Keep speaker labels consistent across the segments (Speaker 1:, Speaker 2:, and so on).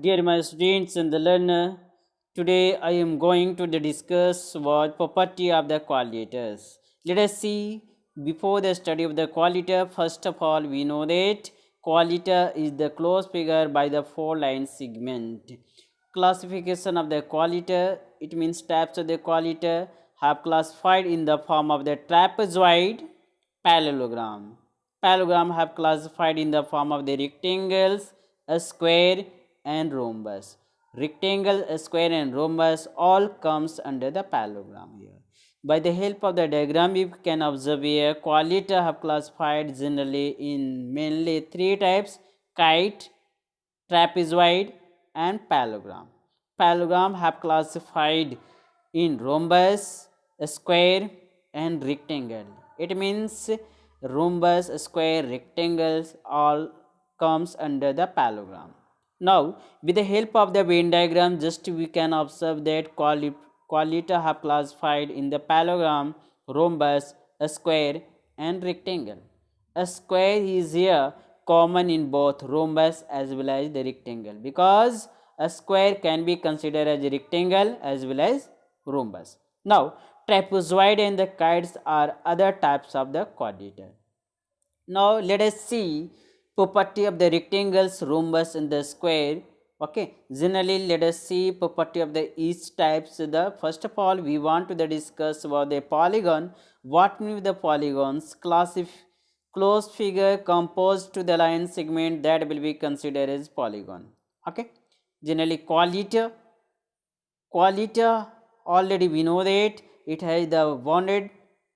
Speaker 1: Dear my students and the learner, today I am going to discuss what property of the qualities. Let us see before the study of the qualita. First of all, we know that qualita is the closed figure by the four line segment. Classification of the qualita, it means types of the qualita have classified in the form of the trapezoid, parallelogram. Parallelogram have classified in the form of the rectangles, a square and rhombus. Rectangle, a square and rhombus all comes under the parallelogram here. By the help of the diagram, you can observe here qualita have classified generally in mainly three types: kite, trapezoid and parallelogram. Parallelogram have classified in rhombus, square and rectangle. It means rhombus, square, rectangles all comes under the parallelogram. Now, with the help of the Venn diagram, just we can observe that qualita have classified in the parallelogram, rhombus, a square and rectangle. A square is here common in both rhombus as well as the rectangle, because a square can be considered as a rectangle as well as rhombus. Now, trapezoid and the kites are other types of the quadrilateral. Now let us see property of the rectangles, rhombus and the square. Okay, generally let us see property of the each types. The first of all we want to discuss about the polygon. What mean the polygons? Closed figure composed to the line segment that will be considered as polygon. Okay, generally qualita already we know that it has the bounded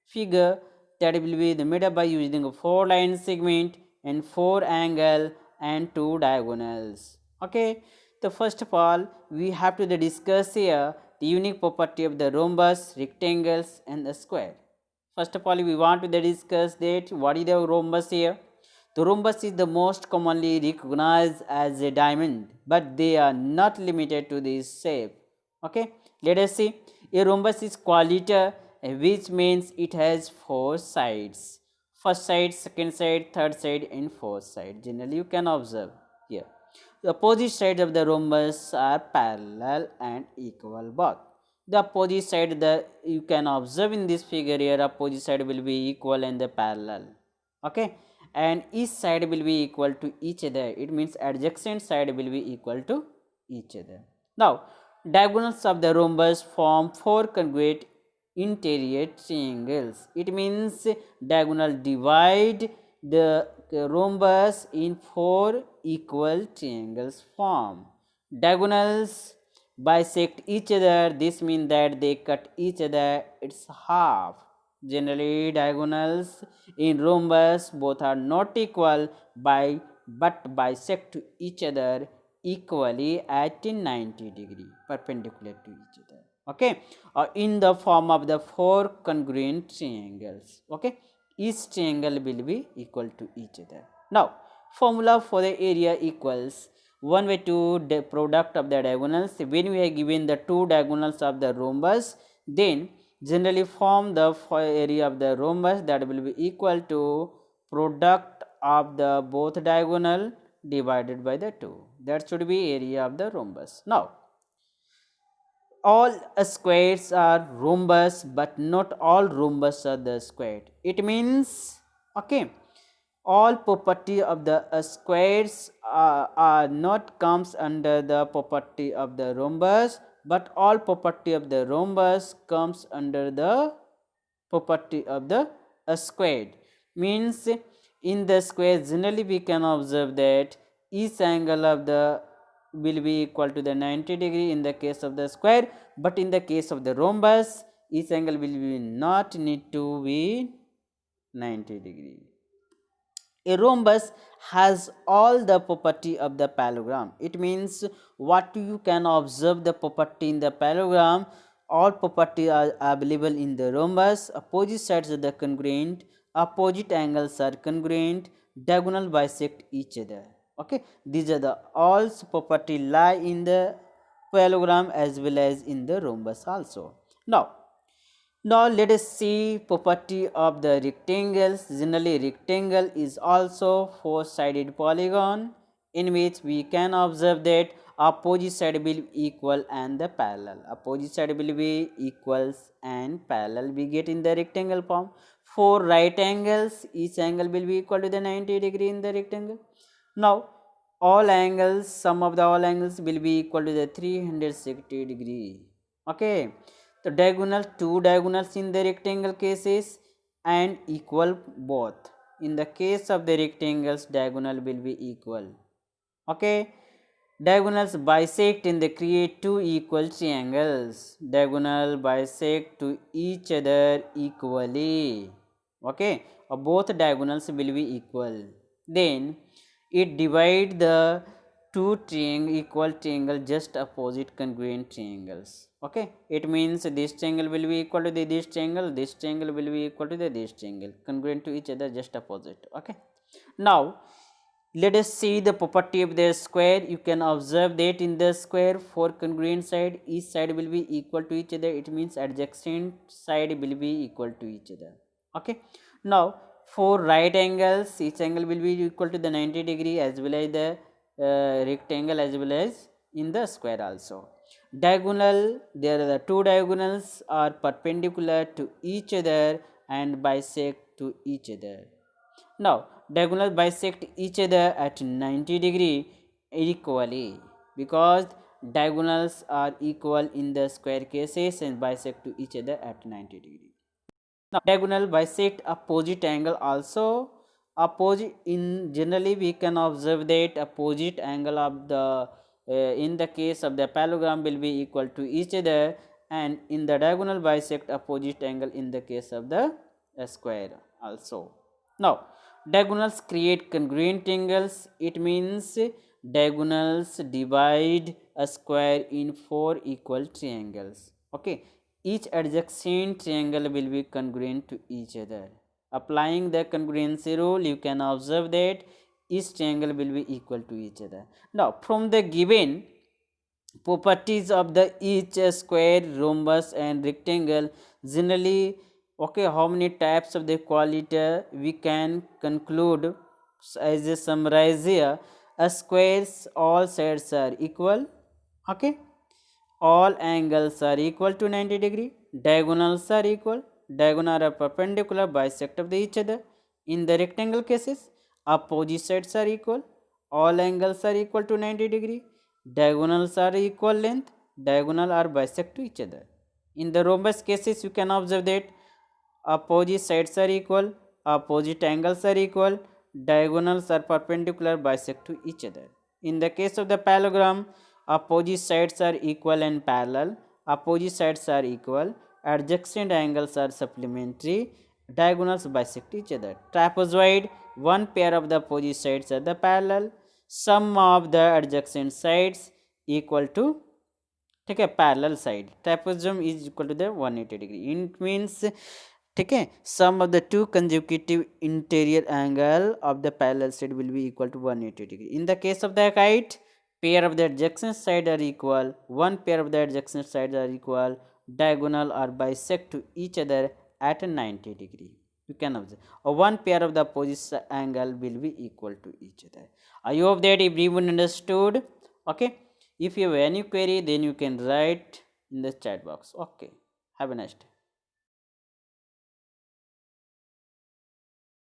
Speaker 1: figure that will be made up by using a four line segment and four angle and two diagonals. Okay, so first of all we have to discuss here the unique property of the rhombus, rectangles and the square. First of all we want to discuss that what is the rhombus here. The rhombus is the most commonly recognized as a diamond, but they are not limited to this shape. Okay, let us see. A rhombus is qualita, which means it has four sides: first side, second side, third side and fourth side. Generally you can observe here the opposite sides of the rhombus are parallel and equal both. The opposite side, the you can observe in this figure here, opposite side will be equal and the parallel. Okay, and each side will be equal to each other. It means adjacent side will be equal to each other. Now diagonals of the rhombus form four congruent interior triangles. It means diagonal divide the rhombus in four equal triangles form. Diagonals bisect each other. This means that they cut each other its half. Generally diagonals in rhombus both are not equal but bisect to each other equally at 90 degree perpendicular to each other. Okay, in the form of the four congruent triangles. Okay, each triangle will be equal to each other. Now formula for the area equals 1 by 2 the product of the diagonals. When we are given the two diagonals of the rhombus, then generally form the area of the rhombus that will be equal to product of the both diagonal divided by the 2. That should be area of the rhombus. Now all squares are rhombus, but not all rhombus are the square. It means, okay, all property of the squares are not comes under the property of the rhombus, but all property of the rhombus comes under the property of the square. Means in the square generally we can observe that each angle of the will be equal to the 90 degree in the case of the square, but in the case of the rhombus each angle will be not need to be 90 degree. A rhombus has all the property of the parallelogram. It means what you can observe the property in the parallelogram, all property are available in the rhombus. Opposite sides are the congruent, opposite angles are congruent, diagonal bisect each other. Okay, these are the all property lie in the parallelogram as well as in the rhombus also. Now let us see property of the rectangles. Generally rectangle is also four-sided polygon in which we can observe that opposite side will be equal and the parallel. Opposite side will be equals and parallel we get in the rectangle form. 4 right angles, each angle will be equal to the 90 degree in the rectangle. Now all angles, sum of the all angles will be equal to the 360 degree. Okay, the diagonal, two diagonals in the rectangle cases and equal both. In the case of the rectangles, diagonal will be equal. Okay, diagonals bisect and they create two equal triangles. Diagonal bisect to each other equally. Okay, both diagonals will be equal. Then it divide the two equal triangle just opposite congruent triangles. Okay, it means this triangle will be equal to this triangle, this triangle will be equal to this triangle, congruent to each other, just opposite. Okay, now let us see the property of the square. You can observe that in the square, for congruent side, each side will be equal to each other. It means adjacent side will be equal to each other. Okay, now for right angles, each angle will be equal to the 90 degree as well as the rectangle as well as in the square also. Diagonal, there are the two diagonals are perpendicular to each other and bisect to each other. Now diagonals bisect each other at 90 degree equally, because diagonals are equal in the square cases and bisect to each other at 90 degree. Now diagonal bisect opposite angle also. Opposite, in generally we can observe that opposite angle of the in the case of the parallelogram will be equal to each other, and in the diagonal bisect opposite angle in the case of the square also. Now diagonals create congruent angles. It means diagonals divide a square in four equal triangles. Okay, each adjacent triangle will be congruent to each other. Applying the congruency rule, you can observe that each triangle will be equal to each other. Now from the given properties of the each square, rhombus and rectangle, generally, okay, how many types of the quality we can conclude as a summarize here. A squares, all sides are equal. Okay, all angles are equal to 90 degree, diagonals are equal, diagonal are perpendicular, bisect of each other. In the rectangle cases, opposite sides are equal, all angles are equal to 90 degree, diagonals are equal length, diagonal are bisect to each other. In the rhombus cases, you can observe that opposite sides are equal, opposite angles are equal, diagonals are perpendicular, bisect to each other. In the case of the parallelogram, opposite sides are equal and parallel, opposite sides are equal, adjacent angles are supplementary, diagonals bisect each other. Trapezoid, one pair of the opposite sides are the parallel, sum of the adjacent sides equal to, ठीक है, parallel side. Trapezium is equal to the 180 degree. It means, ठीक है, sum of the two consecutive interior angle of the parallel side will be equal to 180 degree. In the case of the kite, pair of the adjacent side are equal, one pair of the adjacent sides are equal, diagonal or bisect to each other at 90 degree. You can observe, or one pair of the opposite angle will be equal to each other. I hope that everyone understood. Okay, if you have any query, then you can write in the chat box. Okay, have a nice day.